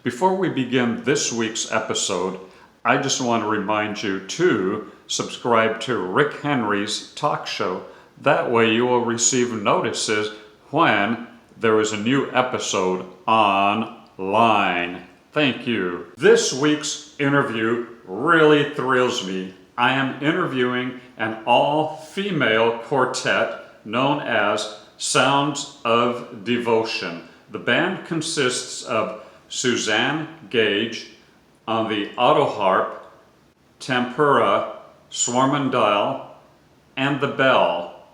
Before we begin this week's episode, I just want to remind you to subscribe to Rick Henry's talk show. That way you will receive notices when there is a new episode online. Thank you. This week's interview really thrills me. I am interviewing an all-female quartet known as Sounds of Devotion. The band consists of Suzanne Gage on the auto harp, tempura, swarmandile, and the bell.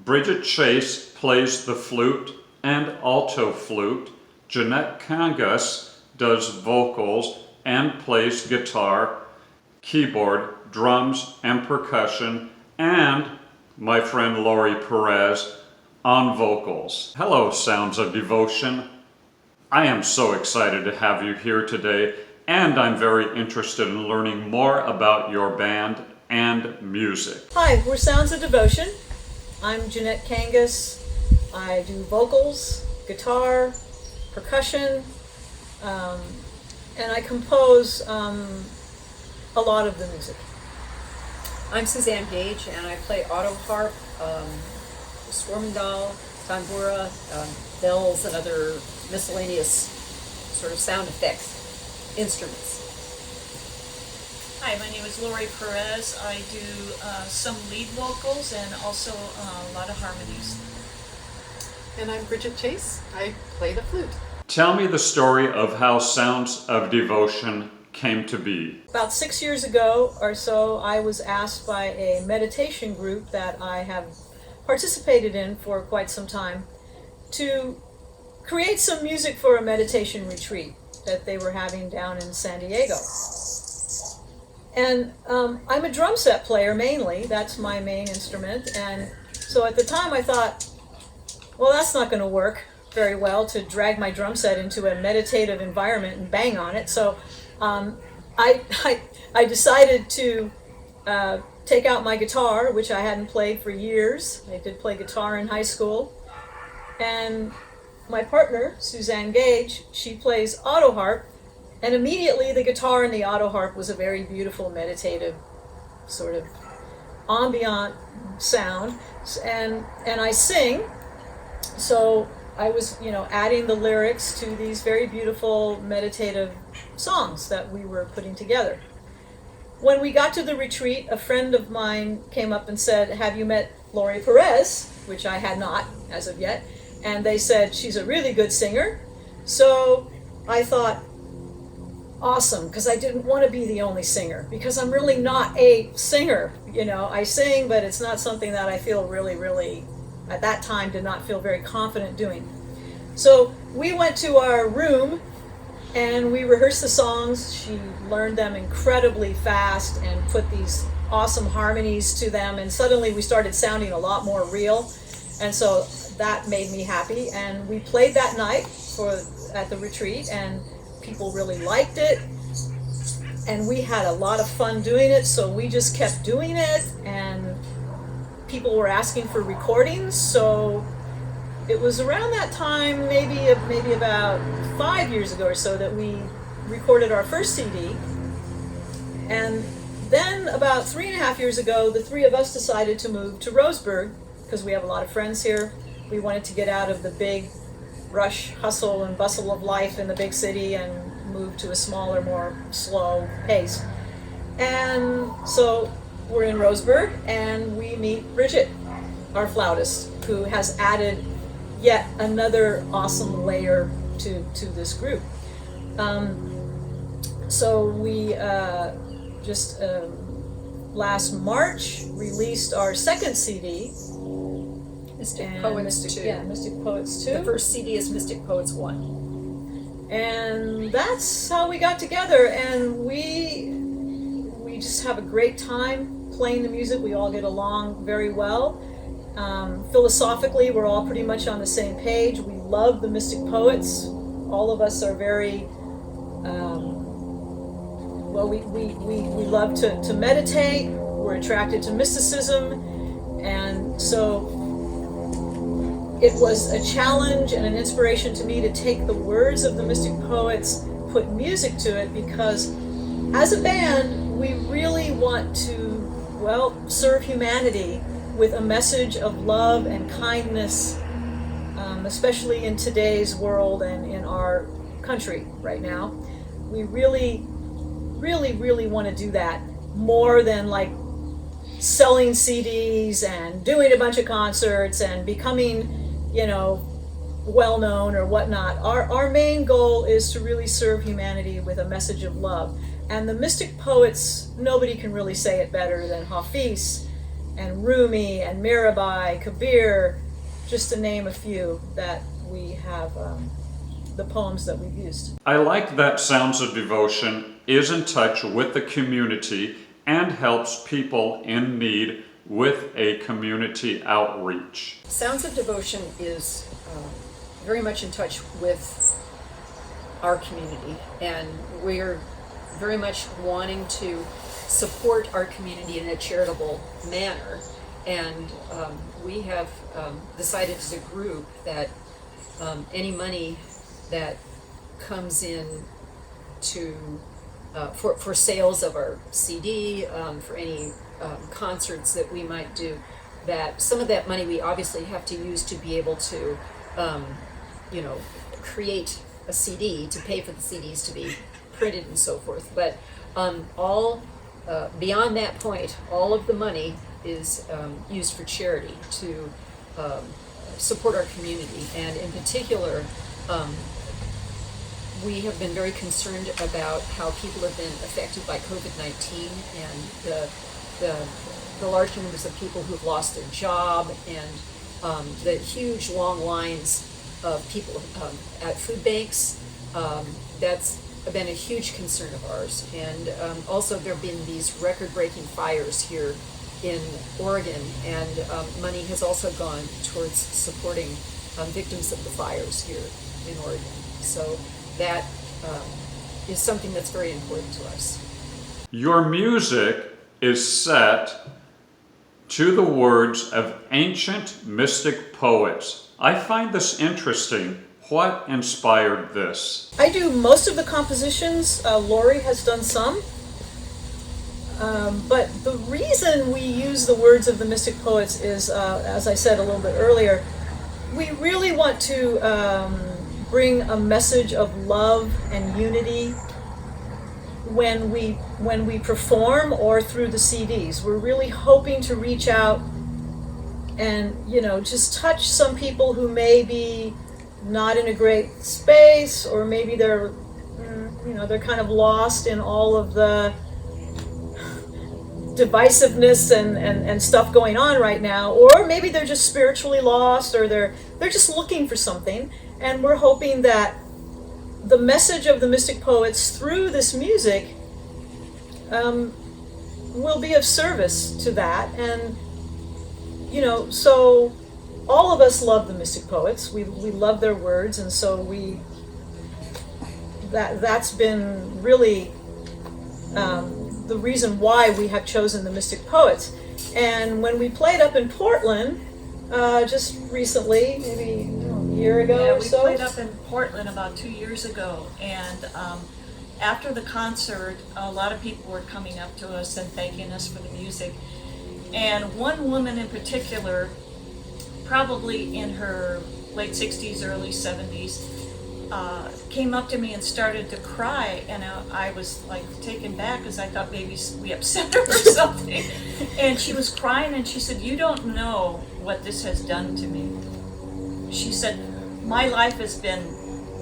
Bridget Chase plays the flute and alto flute. Jeanette Kangas does vocals and plays guitar, keyboard, drums, and percussion, and my friend Lori Perez on vocals. Hello, Sounds of Devotion. I am so excited to have you here today, and I'm very interested in learning more about your band and music. Hi, we're Sounds of Devotion. I'm Jeanette Kangas. I do vocals, guitar, percussion, and I compose a lot of the music. I'm Suzanne Gage, and I play auto harp, swarmandile, tambura, bells, and other miscellaneous sort of sound effects instruments. Hi, my name is Lori Perez. I do some lead vocals and also a lot of harmonies. And I'm Bridget Chase. I play the flute. Tell me the story of how Sounds of Devotion came to be. About 6 years ago or so, I was asked by a meditation group that I have participated in for quite some time to create some music for a meditation retreat that they were having down in San Diego. And I'm a drum set player mainly. That's my main instrument. And so at the time I thought, well, that's not going to work very well to drag my drum set into a meditative environment and bang on it. So I decided to take out my guitar, which I hadn't played for years. I did play guitar in high school. And my partner, Suzanne Gage, she plays auto harp. And immediately the guitar and the auto harp was a very beautiful, meditative, sort of ambient sound. And I sing. So I was, adding the lyrics to these very beautiful meditative songs that we were putting together. When we got to the retreat, a friend of mine came up and said, "Have you met Lori Perez?" Which I had not as of yet. And they said, "She's a really good singer." So I thought, awesome, because I didn't want to be the only singer, because I'm really not a singer. I sing, but it's not something that I feel really, at that time, did not feel very confident doing. So we went to our room and we rehearsed the songs. She learned them incredibly fast and put these awesome harmonies to them, and suddenly we started sounding a lot more real, and so that made me happy. And we played that night at the retreat, and people really liked it, and we had a lot of fun doing it, so we just kept doing it, and people were asking for recordings. So it was around that time, maybe about 5 years ago or so, that we recorded our first CD. And then about 3.5 years ago, the three of us decided to move to Roseburg, because we have a lot of friends here. We wanted to get out of the big rush, hustle, and bustle of life in the big city and move to a smaller, more slow pace. And so we're in Roseburg, and we meet Bridget, our flautist, who has added yet another awesome layer to this group. So we just last March released our second CD. Mystic Poets 2. Yeah, Mystic Poets 2. The first CD is Mystic Poets 1. And that's how we got together, and we just have a great time playing the music. We all get along very well. Philosophically, we're all pretty much on the same page. We love the Mystic Poets. All of us are very, we love to meditate. We're attracted to mysticism, and so it was a challenge and an inspiration to me to take the words of the Mystic Poets put music to it because as a band, we really want to, well, serve humanity with a message of love and kindness, especially in today's world and in our country right now. We really, really, really want to do that more than like selling CDs and doing a bunch of concerts and becoming, you know, well-known or whatnot. Our main goal is to really serve humanity with a message of love. And the mystic poets, nobody can really say it better than Hafiz and Rumi and Mirabai, Kabir, just to name a few that we have, the poems that we've used. I like that Sounds of Devotion is in touch with the community and helps people in need with a community outreach. Sounds of Devotion is very much in touch with our community, and we're very much wanting to support our community in a charitable manner. And we have decided as a group that any money that comes in to for sales of our CD, for any concerts that we might do, that some of that money we obviously have to use to be able to, create a CD, to pay for the CDs to be printed and so forth. But all beyond that point, all of the money is used for charity to support our community, and in particular, we have been very concerned about how people have been affected by COVID-19 and the large numbers of people who've lost their job, and the huge long lines of people at food banks. That's been a huge concern of ours. And also there have been these record-breaking fires here in Oregon, and money has also gone towards supporting victims of the fires here in Oregon. So that is something that's very important to us. Your music is set to the words of ancient mystic poets. I find this interesting. What inspired this? I do most of the compositions. Lori has done some. But the reason we use the words of the mystic poets is, as I said a little bit earlier, we really want to bring a message of love and unity when we perform or through the CDs. We're really hoping to reach out and, just touch some people who may be not in a great space, or maybe they're kind of lost in all of the divisiveness and stuff going on right now, or maybe they're just spiritually lost, or they're just looking for something. And we're hoping that the message of the mystic poets through this music will be of service to that. And so all of us love the mystic poets. We love their words, and so that's been really the reason why we have chosen the mystic poets. And when we played up in Portland just recently, maybe a year ago or so. We played up in Portland about 2 years ago, and after the concert, a lot of people were coming up to us and thanking us for the music. And one woman in particular, probably in her late 60s, early 70s, came up to me and started to cry, and I was like taken back because I thought maybe we upset her or something. And she was crying, and she said, "You don't know what this has done to me." She said, "My life has been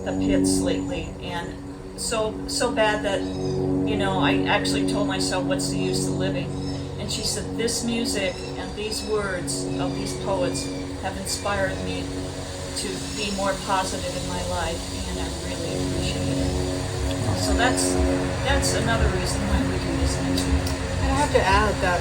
the pits lately, and so bad that I actually told myself, what's the use of living?" And she said, "This music and these words of these poets have inspired me to be more positive in my life, and I really appreciate it." So that's another reason why we do this music. And I have to add that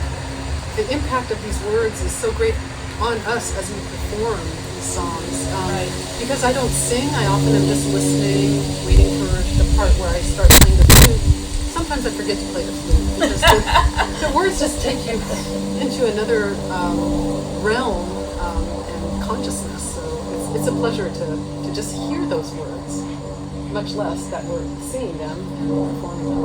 the impact of these words is so great on us as we perform these songs. Right. Because I don't sing, I often am just listening, waiting for the part where I start playing the flute. Sometimes I forget to play the flute because the words just take you into another realm and consciousness. So it's a pleasure to just hear those words. much less that we're seeing them and we're performing them.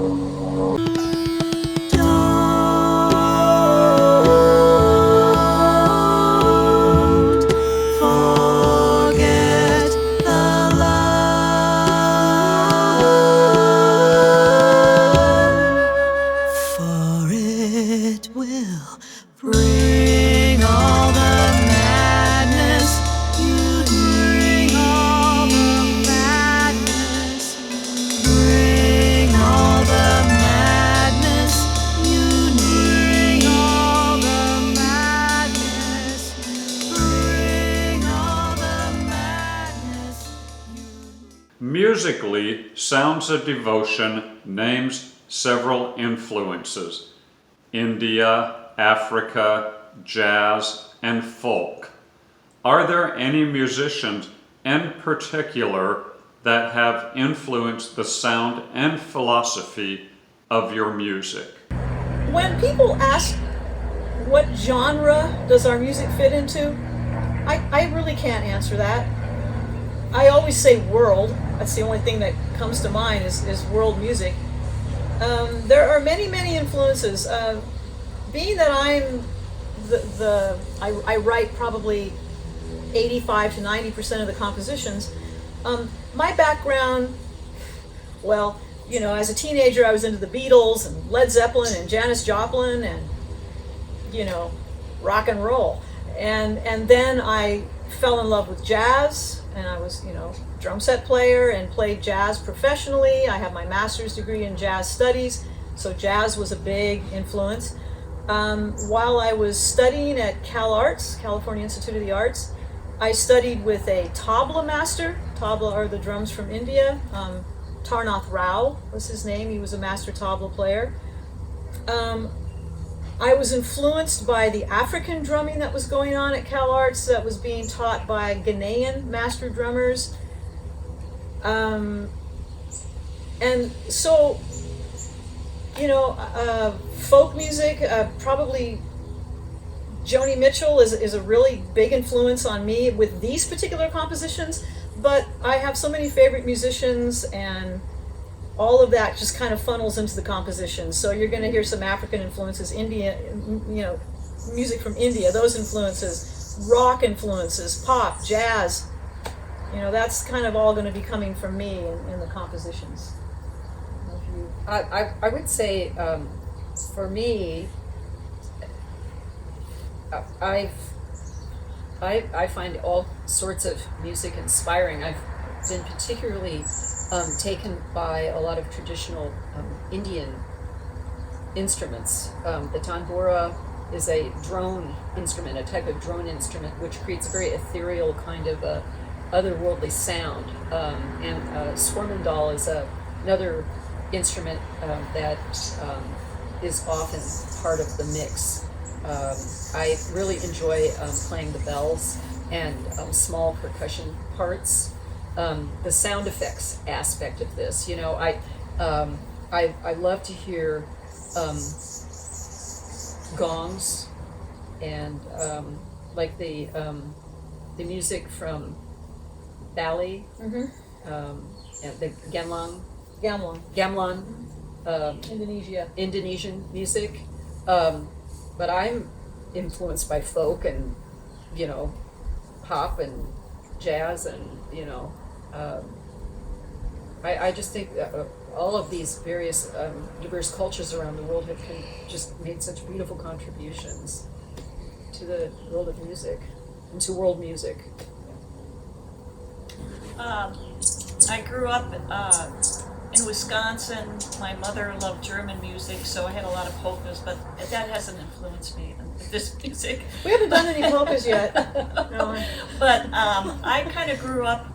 Musically, Sounds of Devotion names several influences: India, Africa, jazz, and folk. Are there any musicians in particular that have influenced the sound and philosophy of your music? When people ask what genre does our music fit into, I really can't answer that. I always say world. That's the only thing that comes to mind is world music. There are many influences. Being that I'm I write probably 85 to 90% of the compositions. My background, well, as a teenager I was into the Beatles and Led Zeppelin and Janis Joplin and, rock and roll. And then I fell in love with jazz, and I was, drum set player and played jazz professionally. I have my master's degree in jazz studies, so jazz was a big influence. While I was studying at Cal Arts, California Institute of the Arts, I studied with a tabla master. Tabla are the drums from India. Tarnath Rao was his name. He was a master tabla player. I was influenced by the African drumming that was going on at Cal Arts that was being taught by Ghanaian master drummers. And so, folk music, probably Joni Mitchell is a really big influence on me with these particular compositions, but I have so many favorite musicians, and all of that just kind of funnels into the compositions. So you're going to hear some African influences, India, music from India, those influences, rock influences, pop, jazz. That's kind of all going to be coming from me in the compositions. I would say, for me, I find all sorts of music inspiring. I've been particularly taken by a lot of traditional Indian instruments. The tanbura is a drone instrument, a type of drone instrument, which creates a very ethereal kind of otherworldly sound. And swarmandal is another instrument that is often part of the mix. I really enjoy playing the bells and small percussion parts. The sound effects aspect of this, I love to hear gongs and like the music from Bali, and the gamelan, Indonesian music. But I'm influenced by folk and pop and jazz and I just think that all of these various diverse cultures around the world have just made such beautiful contributions to the world of music and to world music. I grew up in Wisconsin. My mother loved German music, so I had a lot of polkas, but that hasn't influenced me in this music. We haven't done any polkas yet. No. But I kind of grew up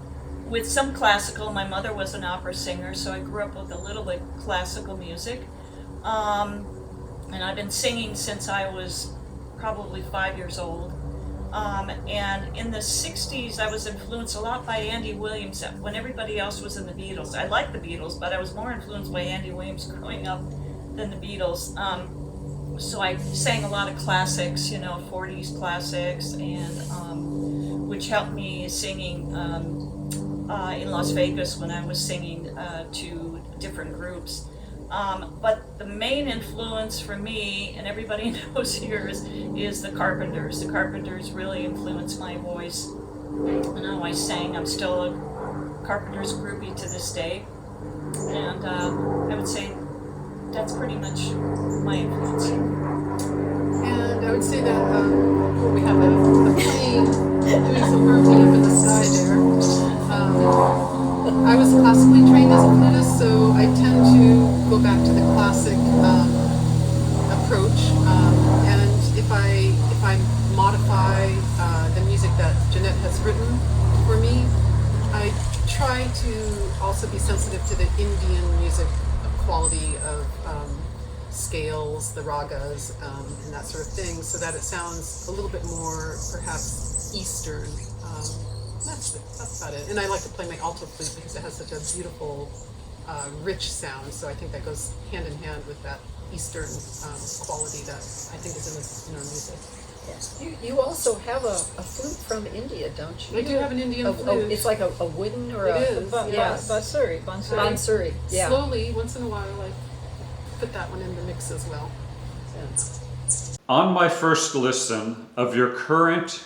with some classical. My mother was an opera singer, so I grew up with a little bit classical music. And I've been singing since I was probably 5 years old. And in the 60s, I was influenced a lot by Andy Williams when everybody else was in the Beatles. I liked the Beatles, but I was more influenced by Andy Williams growing up than the Beatles. So I sang a lot of classics, 40s classics, and which helped me singing in Las Vegas when I was singing to different groups. But the main influence for me, and everybody knows here, is the Carpenters. The Carpenters really influenced my voice. And I always sang. I'm still a Carpenters groupie to this day. And I would say that's pretty much my influence. And I would say that we have a plane doing some harmony up in the sky there. I was classically trained as a flutist, so I tend to go back to the classic approach. And if I modify the music that Jeanette has written for me, I try to also be sensitive to the Indian music quality of scales, the ragas, and that sort of thing, so that it sounds a little bit more, perhaps, Eastern. That's about it. And I like to play my alto flute because it has such a beautiful, rich sound, so I think that goes hand in hand with that Eastern quality that I think is in our music. Yes. You also have a flute from India, don't you? I do have an Indian flute. It's like a wooden or It a... is. Yes. Bansuri. Bansuri, yeah. Slowly, once in a while, I put that one in the mix as well. On my first listen of your current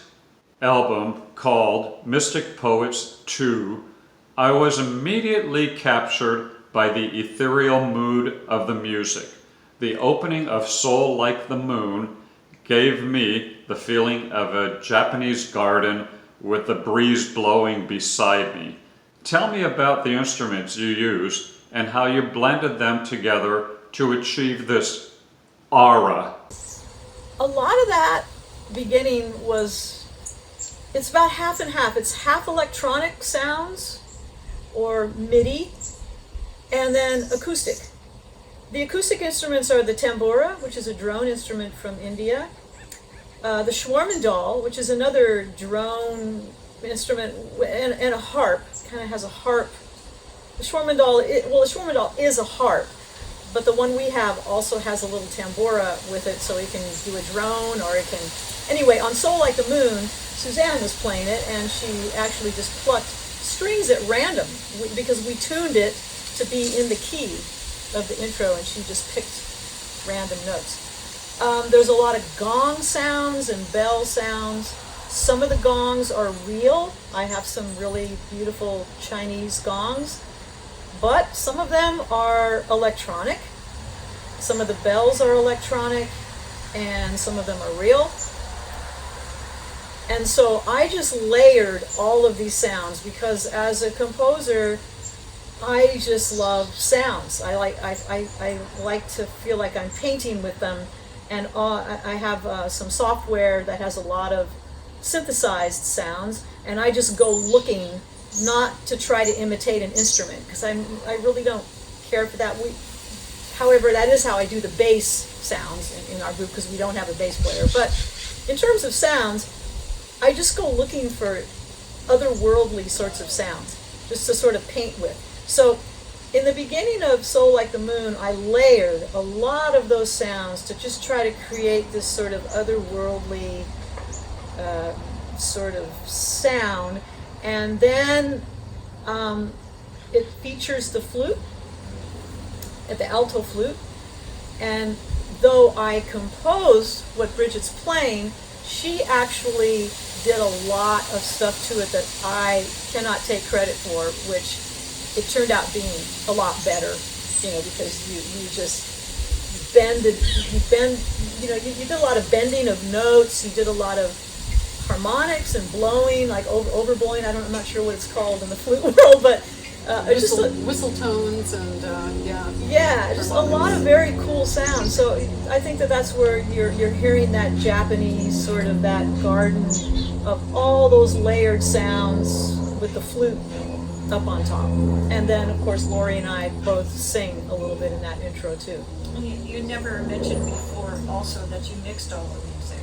album called Mystic Poets 2, I was immediately captured by the ethereal mood of the music. The opening of Soul Like the Moon gave me the feeling of a Japanese garden with the breeze blowing beside me. Tell me about the instruments you used and how you blended them together to achieve this aura. A lot of that beginning it's about half and half. It's half electronic sounds or MIDI and then acoustic. The acoustic instruments are the tambura, which is a drone instrument from India, the Schwarmendal, which is another drone instrument, and a harp. Kind of has a harp. The Schwarmendal is a harp, but the one we have also has a little tambura with it, so it can do a drone, or it can... Anyway, on Soul Like the Moon, Suzanne was playing it, and she actually just plucked strings at random, because we tuned it to be in the key of the intro, and she just picked random notes. There's a lot of gong sounds and bell sounds. Some of the gongs are real. I have some really beautiful Chinese gongs, but some of them are electronic. Some of the bells are electronic, and some of them are real. And so I just layered all of these sounds because as a composer, I just love sounds. I like to feel like I'm painting with them, and I have some software that has a lot of synthesized sounds, and I just go looking not to try to imitate an instrument because I really don't care for that. However, that is how I do the bass sounds in our group because we don't have a bass player. But in terms of sounds, I just go looking for otherworldly sorts of sounds just to sort of paint with. So in the beginning of Soul Like the Moon, I layered a lot of those sounds to just try to create this sort of otherworldly sort of sound. And then it features the flute, the alto flute. And though I composed what Bridget's playing, she actually did a lot of stuff to it that I cannot take credit for, which it turned out being a lot better, because you just you did a lot of bending of notes, you did a lot of harmonics and blowing, like overblowing, I'm not sure what it's called in the flute world, but whistle tones and just a lot of very cool sounds. So I think that's where you're hearing that Japanese sort of that garden of all those layered sounds with the flute up on top. And then of course Lori and I both sing a little bit in that intro too. You never mentioned before also that you mixed all the music.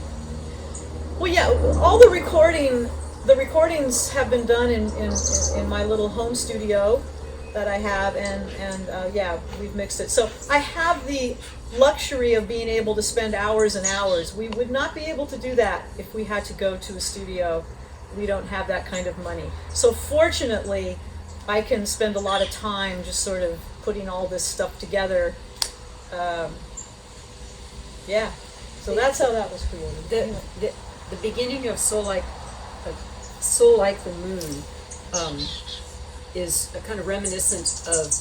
Well, yeah, all the recordings have been done in my little home studio that I have, and we've mixed it. So I have the luxury of being able to spend hours and hours. We would not be able to do that if we had to go to a studio. We don't have that kind of money. So fortunately, I can spend a lot of time just sort of putting all this stuff together. Yeah, so that's how that was created. The beginning of Soul Like the Moon is a kind of reminiscent of,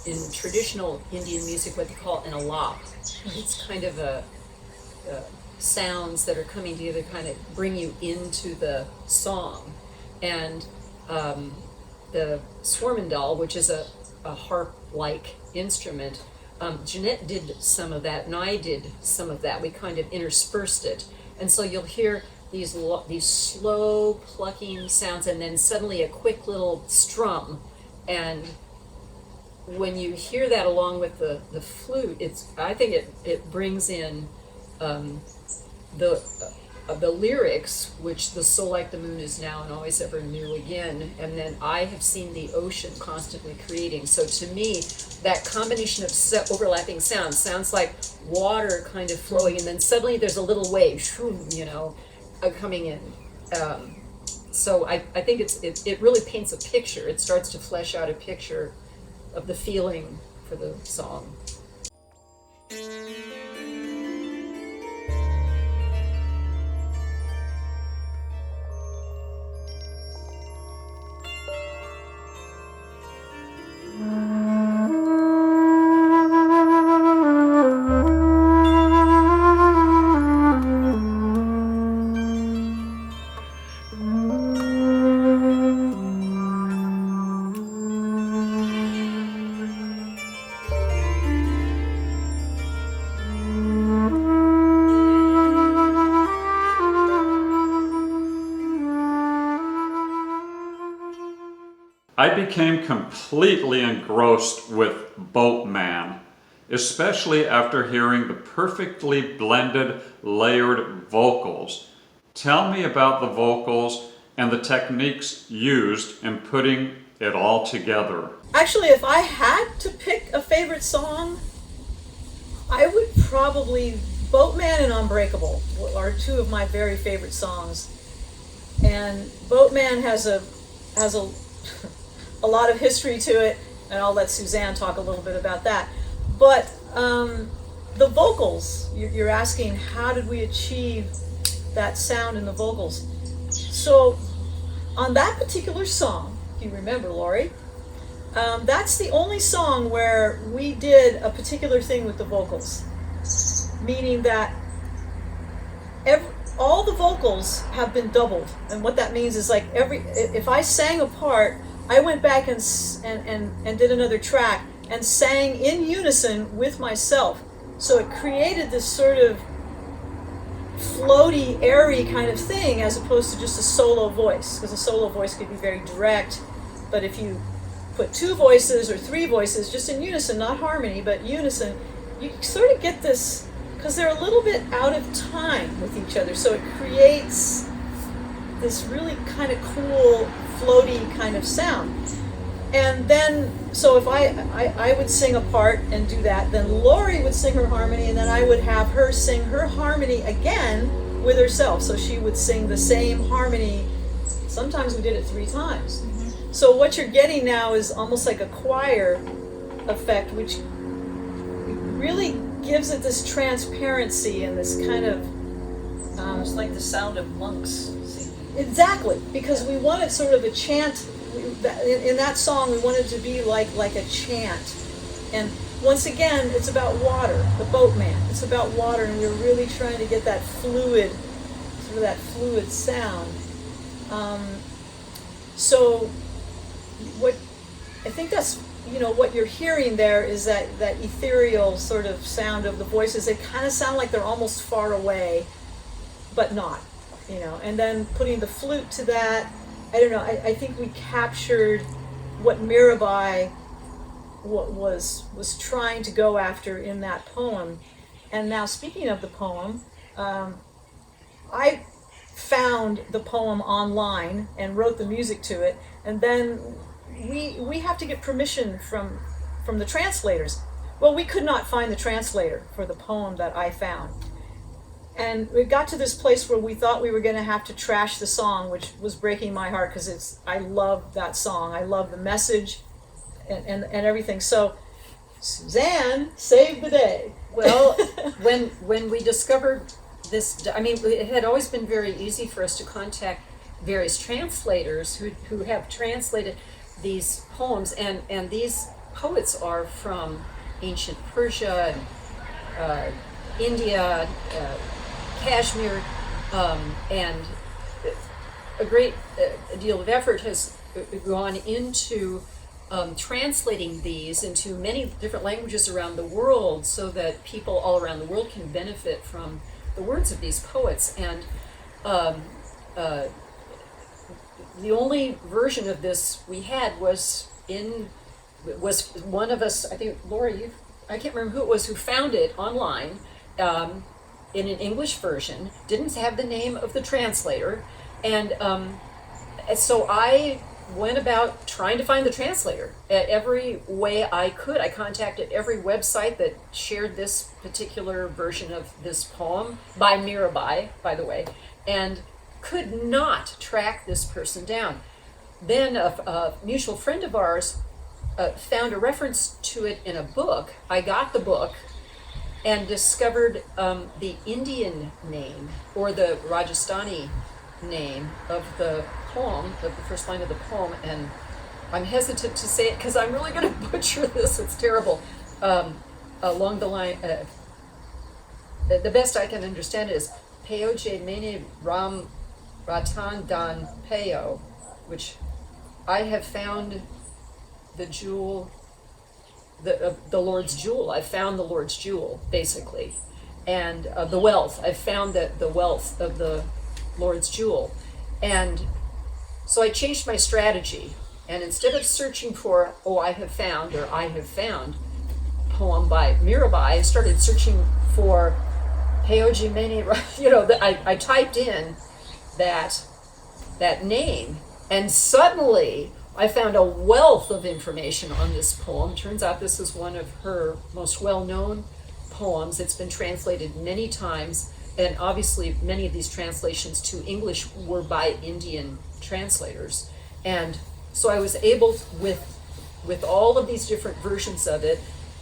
in traditional Indian music, what they call an alap. It's kind of a sounds that are coming together, kind of bring you into the song. And the Swarmandal, which is a harp-like instrument, Jeanette did some of that, and I did some of that. We kind of interspersed it, and so you'll hear these slow plucking sounds, and then suddenly a quick little strum. And when you hear that along with the flute, I think it brings in the lyrics, which the Soul Like the Moon is now and always ever new again. And then I have seen the ocean constantly creating. So to me, that combination of overlapping sounds like water kind of flowing, and then suddenly there's a little wave, coming in. So I think it really paints a picture. It starts to flesh out a picture of the feeling for the song. I became completely engrossed with Boatman, especially after hearing the perfectly blended, layered vocals. Tell me about the vocals and the techniques used in putting it all together. Actually, if I had to pick a favorite song, I would probably, Boatman and Unbreakable are two of my very favorite songs. And Boatman has a lot of history to it, and I'll let Suzanne talk a little bit about that. But the vocals, you're asking, how did we achieve that sound in the vocals? So on that particular song, if you remember, Lori, that's the only song where we did a particular thing with the vocals, meaning that all the vocals have been doubled. And what that means is, like, if I sang a part, I went back and did another track and sang in unison with myself. So it created this sort of floaty, airy kind of thing, as opposed to just a solo voice, because a solo voice could be very direct. But if you put two voices or three voices just in unison, not harmony, but unison, you sort of get this, because they're a little bit out of time with each other. So it creates this really kind of cool, floaty kind of sound. And then, so if I would sing a part and do that, then Lori would sing her harmony, and then I would have her sing her harmony again with herself. So she would sing the same harmony. Sometimes we did it 3 times. Mm-hmm. So what you're getting now is almost like a choir effect, which really gives it this transparency and this kind of... It's like the sound of monks. Exactly, because we wanted sort of a chant. In that song, we wanted to be like a chant. And once again, it's about water, the boatman. It's about water, and we're really trying to get that fluid, sort of that fluid sound. So what I think that's, what you're hearing there is that ethereal sort of sound of the voices. They kind of sound like they're almost far away, but not. And then putting the flute to that, I don't know, I think we captured what Mirabai was trying to go after in that poem. And now, speaking of the poem, I found the poem online and wrote the music to it, and then we have to get permission from the translators. Well, we could not find the translator for the poem that I found. And we got to this place where we thought we were going to have to trash the song, which was breaking my heart because I love that song. I love the message and everything. So Suzanne saved the day. Well, when we discovered this, I mean, it had always been very easy for us to contact various translators who have translated these poems, and these poets are from ancient Persia, India, Kashmir, and a great deal of effort has gone into translating these into many different languages around the world so that people all around the world can benefit from the words of these poets. And the only version of this we had was one of us, I think, Laura, I can't remember who it was who found it online in an English version, didn't have the name of the translator, and so I went about trying to find the translator every way I could. I contacted every website that shared this particular version of this poem by Mirabai, by the way, and could not track this person down. Then a mutual friend of ours found a reference to it in a book. I got the book and discovered the Indian name, or the Rajasthani name of the poem, of the first line of the poem, and I'm hesitant to say it because I'm really going to butcher this. It's terrible. Along the line, the best I can understand it is Peo Je Mene Ram Ratan Dan Peo, which I have found the jewel, the Lord's jewel. I found the Lord's jewel, basically, and the wealth. I found the wealth of the Lord's jewel, and so I changed my strategy. And instead of searching for I have found poem by Mirabai, I started searching for Peoji Mene. I typed in that name, and suddenly I found a wealth of information on this poem. Turns out this is one of her most well-known poems. It's been translated many times, and obviously many of these translations to English were by Indian translators. And so I was able, with all of these different versions of it,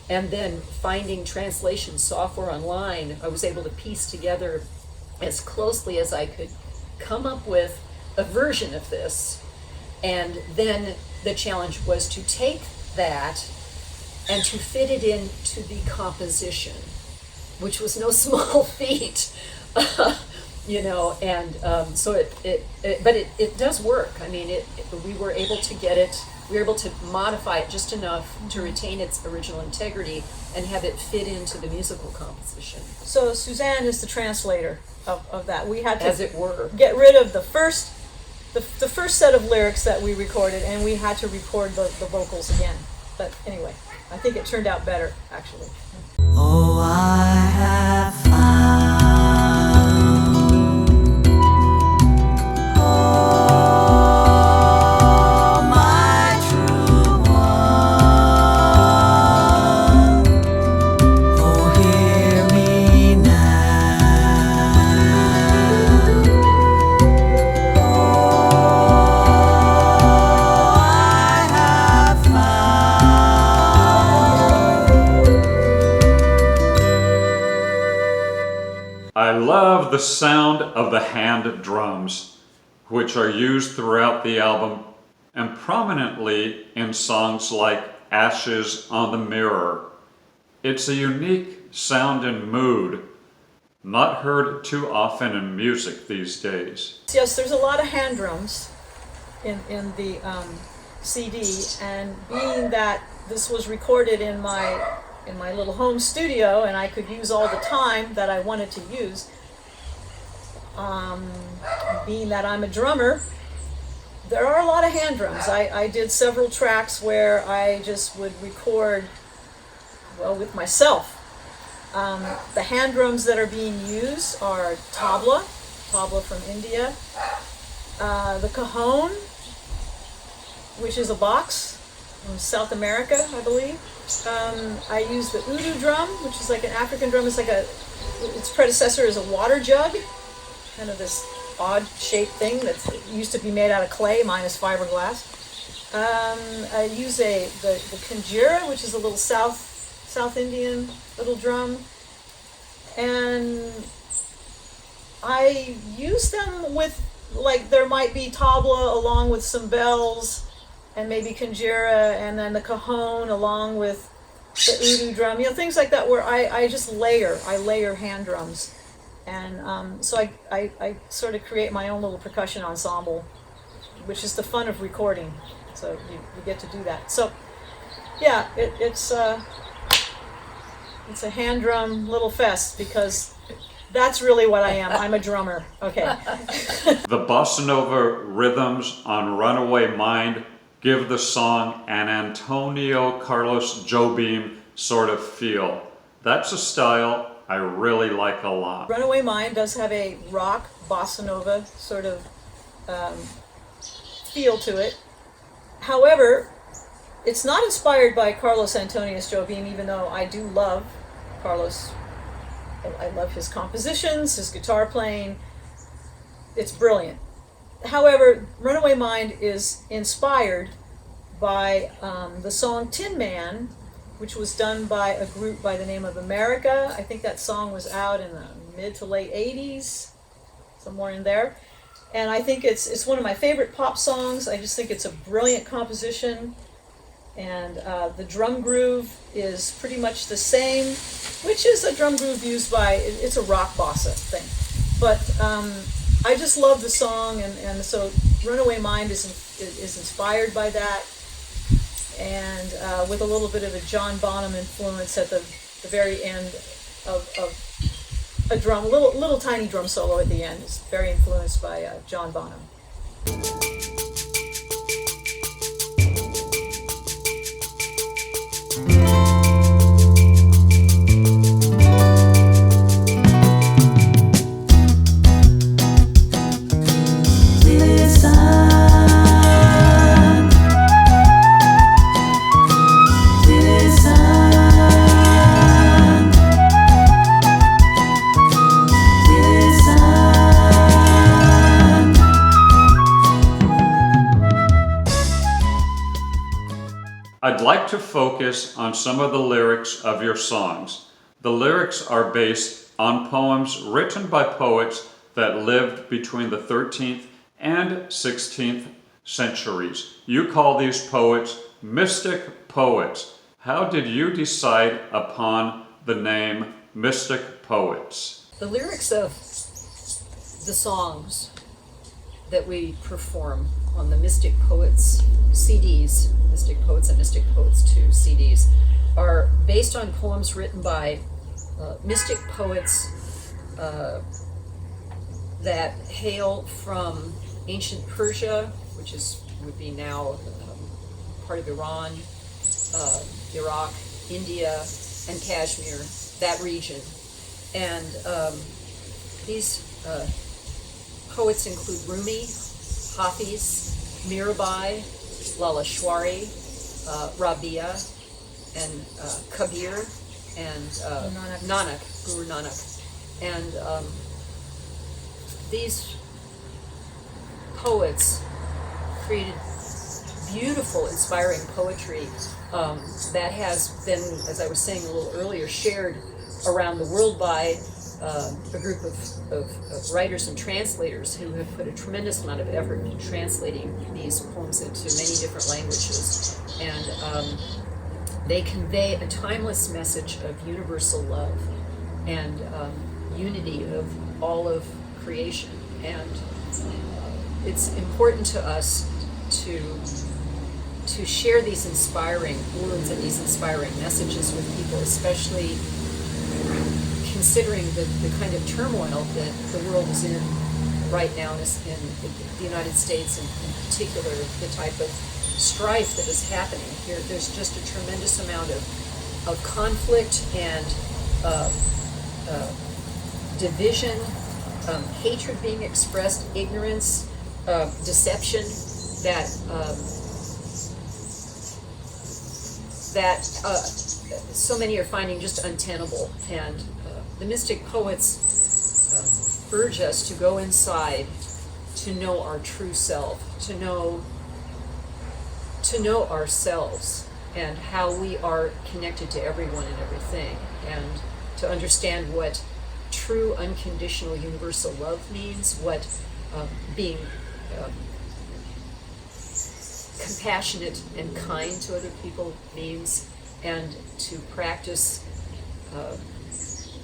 and then finding translation software online, I was able to piece together as closely as I could come up with a version of this. And then the challenge was to take that and to fit it into the composition, which was no small feat, and so it does work. I mean, we were able to get it, we were able to modify it just enough to retain its original integrity and have it fit into the musical composition. So Suzanne is the translator of that. We had to, as it were, get rid of the first set of lyrics that we recorded, and we had to record the vocals again. But anyway, I think it turned out better, actually. Oh, I have found my true one. Oh, hear me now. Oh, I have found. I love the sound of the hand drums, which are used throughout the album and prominently in songs like Ashes on the Mirror. It's a unique sound and mood, not heard too often in music these days. Yes, there's a lot of hand drums in the CD, and being that this was recorded in my little home studio and I could use all the time that I wanted to use, being that I'm a drummer, there are a lot of hand drums. I did several tracks where I just would record, with myself. The hand drums that are being used are tabla from India, the cajon, which is a box, South America, I believe. I use the udu drum, which is like an African drum. Its predecessor is a water jug, kind of this odd shaped thing that used to be made out of clay minus fiberglass. I use the kanjira, which is a little South Indian little drum, and I use them with, like, there might be tabla along with some bells, and maybe kanjira, and then the cajon along with the udu drum, things like that, where I just layer hand drums. And so I sort of create my own little percussion ensemble, which is the fun of recording. So you get to do that. So yeah, it's a hand drum little fest, because that's really what I am. I'm a drummer. Okay. The bossa nova rhythms on Runaway Mind give the song an Antonio Carlos Jobim sort of feel. That's a style I really like a lot. Runaway Mind does have a rock bossa nova sort of feel to it. However, it's not inspired by Carlos Antonius Jobim, even though I do love Carlos. I love his compositions, his guitar playing. It's brilliant. However, Runaway Mind is inspired by the song Tin Man, which was done by a group by the name of America. I think that song was out in the mid to late 80s, somewhere in there. And I think it's one of my favorite pop songs. I just think it's a brilliant composition. And the drum groove is pretty much the same, which is a drum groove used by, it's a rock bossa thing. But I just love the song, and so Runaway Mind is inspired by that, and with a little bit of a John Bonham influence at the very end of a drum, little tiny drum solo at the end is very influenced by John Bonham. I'd like to focus on some of the lyrics of your songs. The lyrics are based on poems written by poets that lived between the 13th and 16th centuries. You call these poets mystic poets. How did you decide upon the name mystic poets? The lyrics of the songs that we perform on the Mystic Poets CDs, Mystic Poets and Mystic Poets 2 CDs, are based on poems written by mystic poets that hail from ancient Persia, which would be now part of Iran, Iraq, India, and Kashmir, that region. And these poets include Rumi, Hafiz, Mirabai, Lalleshwari, Rabia, and Kabir, and Nanak, Guru Nanak. And these poets created beautiful, inspiring poetry that has been, as I was saying a little earlier, shared around the world by a group of writers and translators who have put a tremendous amount of effort into translating these poems into many different languages. And they convey a timeless message of universal love and unity of all of creation. And it's important to us to share these inspiring words and these inspiring messages with people, especially considering the kind of turmoil that the world is in right now, in the United States, and in particular the type of strife that is happening here. There's just a tremendous amount of conflict and division, hatred being expressed, ignorance, deception that that so many are finding just untenable. And the mystic poets urge us to go inside, to know our true self, to know ourselves and how we are connected to everyone and everything, and to understand what true unconditional universal love means, what being compassionate and kind to other people means, and to practice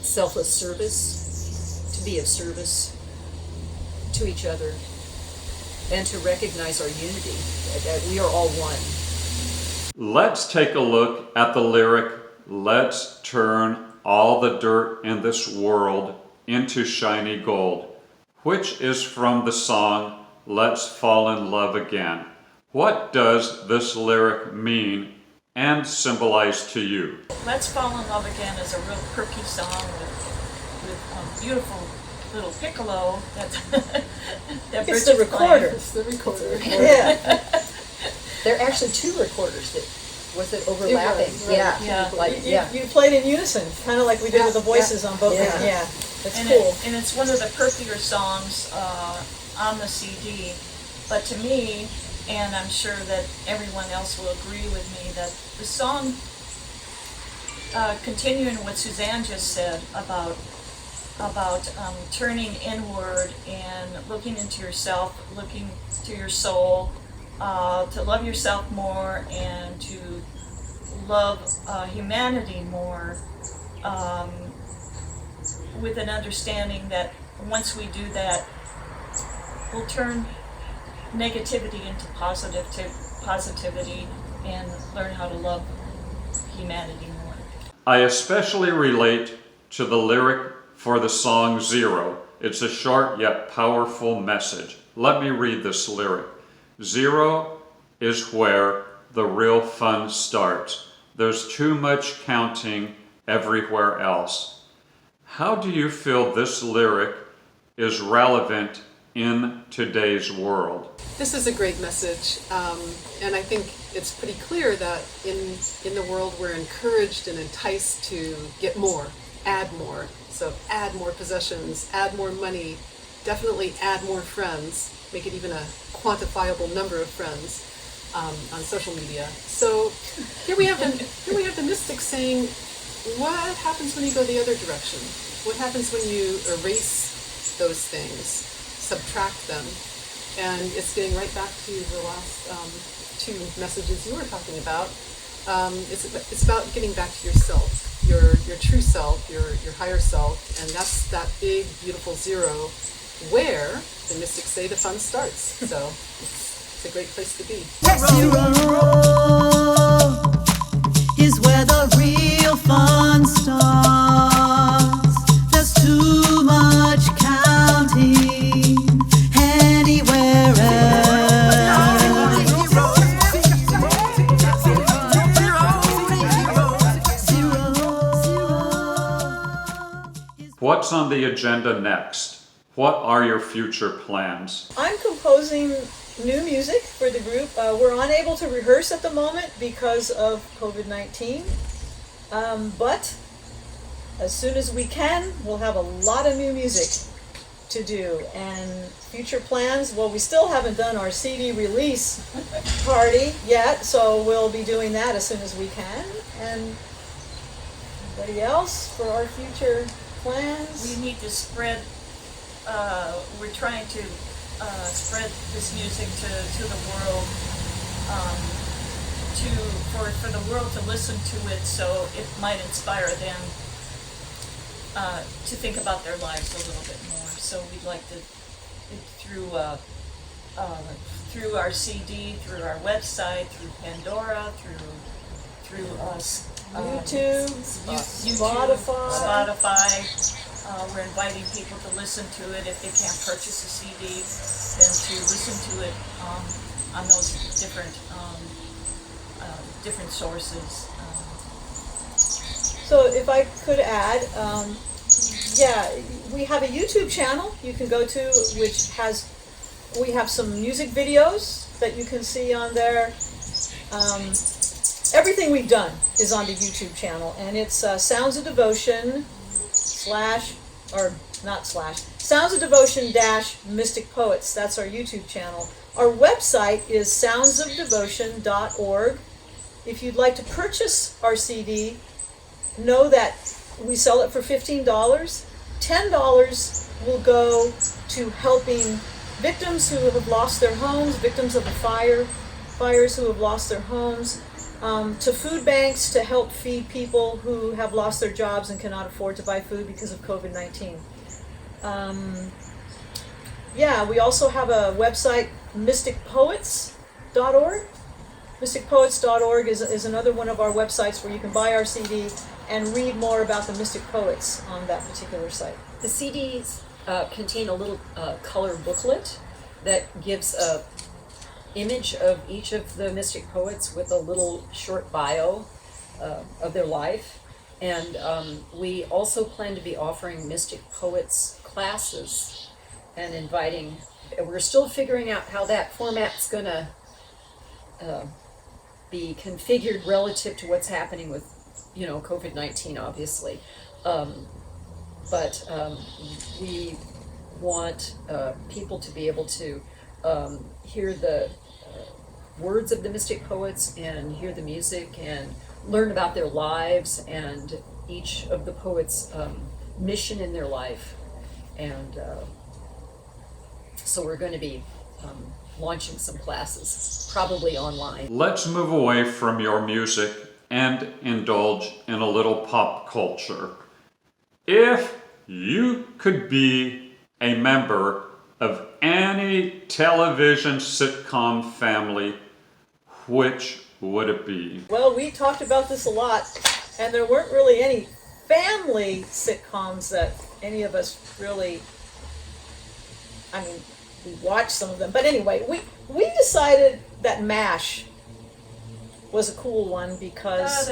selfless service, to be of service to each other, and to recognize our unity, that we are all one. Let's take a look at the lyric, "Let's turn all the dirt in this world into shiny gold," which is from the song, "Let's Fall in Love Again." What does this lyric mean and symbolize to you? Let's Fall in Love Again is a real perky song with a beautiful little piccolo that It's Bridget's the recorder. It's the recorder. Yeah. There are actually two recorders that, was it overlapping? right. Yeah, Yeah. like, You, yeah. you played in unison, kind of like we did with the voices on both. Yeah. Yeah, that's and cool. and it's one of the perkier songs on the CD. But to me, and I'm sure that everyone else will agree with me, that the song, continuing what Suzanne just said about turning inward and looking into yourself, looking to your soul, to love yourself more and to love humanity more, with an understanding that once we do that, we'll turn negativity into positivity and learn how to love humanity more. I especially relate to the lyric for the song Zero. It's a short yet powerful message. Let me read this lyric. Zero is where the real fun starts. There's too much counting everywhere else. How do you feel this lyric is relevant in today's world? This is a great message, and I think it's pretty clear that in the world we're encouraged and enticed to get more, add more. So add more possessions, add more money, definitely add more friends, make it even a quantifiable number of friends on social media. So here we have the mystic saying, what happens when you go the other direction? What happens when you erase those things, subtract them? And it's getting right back to the last two messages you were talking about. It's about getting back to yourself, your true self, your higher self, and that's that big, beautiful zero where the mystics say the fun starts. So it's a great place to be. Zero is where the real fun starts. There's too much counting anywhere else. What's on the agenda next? What are your future plans? I'm composing new music for the group. We're unable to rehearse at the moment because of COVID-19, but as soon as we can, we'll have a lot of new music to do. And future plans, well, we still haven't done our CD release party yet, so we'll be doing that as soon as we can. And anybody else for our future plans? We need to spread, we're trying to spread this music to the world, for the world to listen to it, so it might inspire them to think about their lives a little bit more. So we'd like to, through our CD, through our website, through Pandora, through us, YouTube, YouTube, Spotify. we're inviting people to listen to it. If they can't purchase a CD, then to listen to it on those different sources. So if I could add, we have a YouTube channel you can go to, we have some music videos that you can see on there. everything we've done is on the YouTube channel, and it's Sounds of Devotion Sounds of Devotion Mystic Poets. That's our YouTube channel. Our website is soundsofdevotion.org. If you'd like to purchase our CD, know that we sell it for $15. $10 will go to helping victims who have lost their homes, victims of the fires who have lost their homes, to food banks to help feed people who have lost their jobs and cannot afford to buy food because of COVID-19. We also have a website, mysticpoets.org. Mysticpoets.org is another one of our websites where you can buy our CD and read more about the Mystic Poets on that particular site. The CDs contain a little color booklet that gives a image of each of the Mystic Poets with a little short bio of their life. And we also plan to be offering Mystic Poets classes and inviting, we're still figuring out how that format's gonna be configured relative to what's happening with, COVID-19, obviously. But we want people to be able to hear the words of the Mystic Poets and hear the music and learn about their lives and each of the poets' mission in their life. And so we're going to be launching some classes, probably online. Let's move away from your music and indulge in a little pop culture. If you could be a member of any television sitcom family, which would it be? Well, we talked about this a lot, and there weren't really any family sitcoms that any of us really, we watched some of them. But anyway, we decided that MASH was a cool one because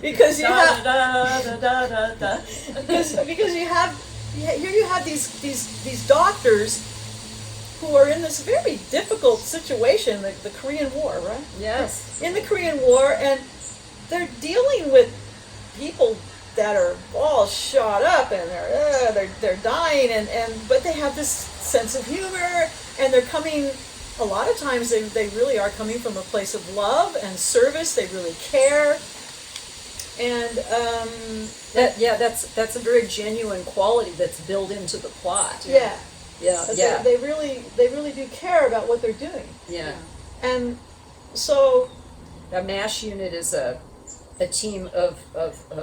because you have these doctors who are in this very difficult situation, the Korean War, right? Yes. In the Korean War, and they're dealing with people that are all shot up and they're dying, but they have this sense of humor, and they're coming. A lot of times they really are coming from a place of love and service. They really care, and that's a very genuine quality that's built into the plot. Yeah. They really do care about what they're doing. Yeah. And so a MASH unit is a team of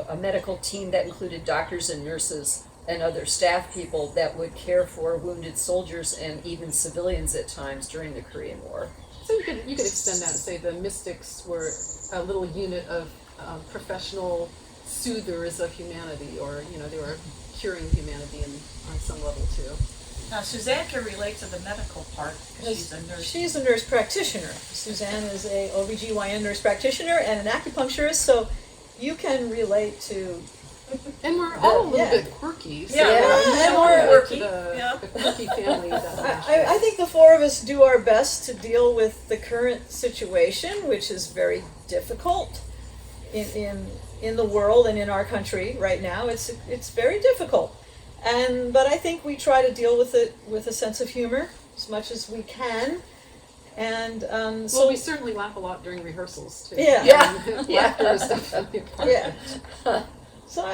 a medical team that included doctors and nurses and other staff people that would care for wounded soldiers and even civilians at times during the Korean War. So you could extend that and say the mystics were a little unit of professional soothers of humanity, or they were curing humanity on some level too. Now, Suzanne can relate to the medical part because she's a nurse. she's a nurse practitioner. Suzanne is a OBGYN nurse practitioner and an acupuncturist, so you can relate to. And we're all a little bit quirky. So and we're quirky. The quirky family. I think the four of us do our best to deal with the current situation, which is very difficult in the world and in our country right now. It's very difficult, but I think we try to deal with it with a sense of humor as much as we can. And so we certainly laugh a lot during rehearsals too. Laughter is definitely a part of it. So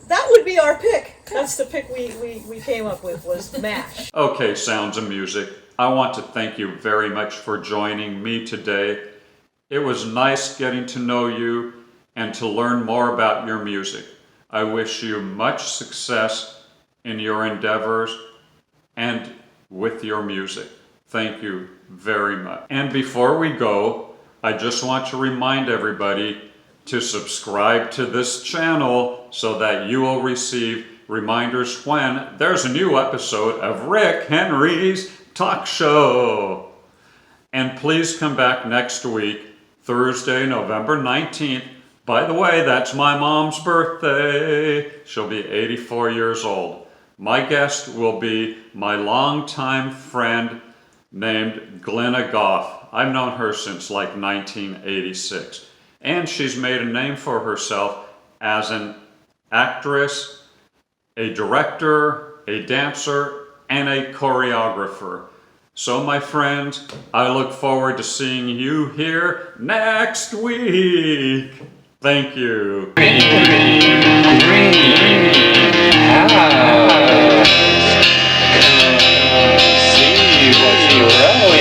that would be our pick. That's the pick we came up with, was MASH. Okay, Sounds of Music, I want to thank you very much for joining me today. It was nice getting to know you and to learn more about your music. I wish you much success in your endeavors and with your music. Thank you very much. And before we go, I just want to remind everybody to subscribe to this channel so that you will receive reminders when there's a new episode of Rick Henry's Talk Show. And please come back next week, Thursday, November 19th. By the way, that's my mom's birthday. She'll be 84 years old. My guest will be my longtime friend named Glenna Goff. I've known her since like 1986. And she's made a name for herself as an actress, a director, a dancer, and a choreographer. So my friends, I look forward to seeing you here next week. Thank you. See what you wrote.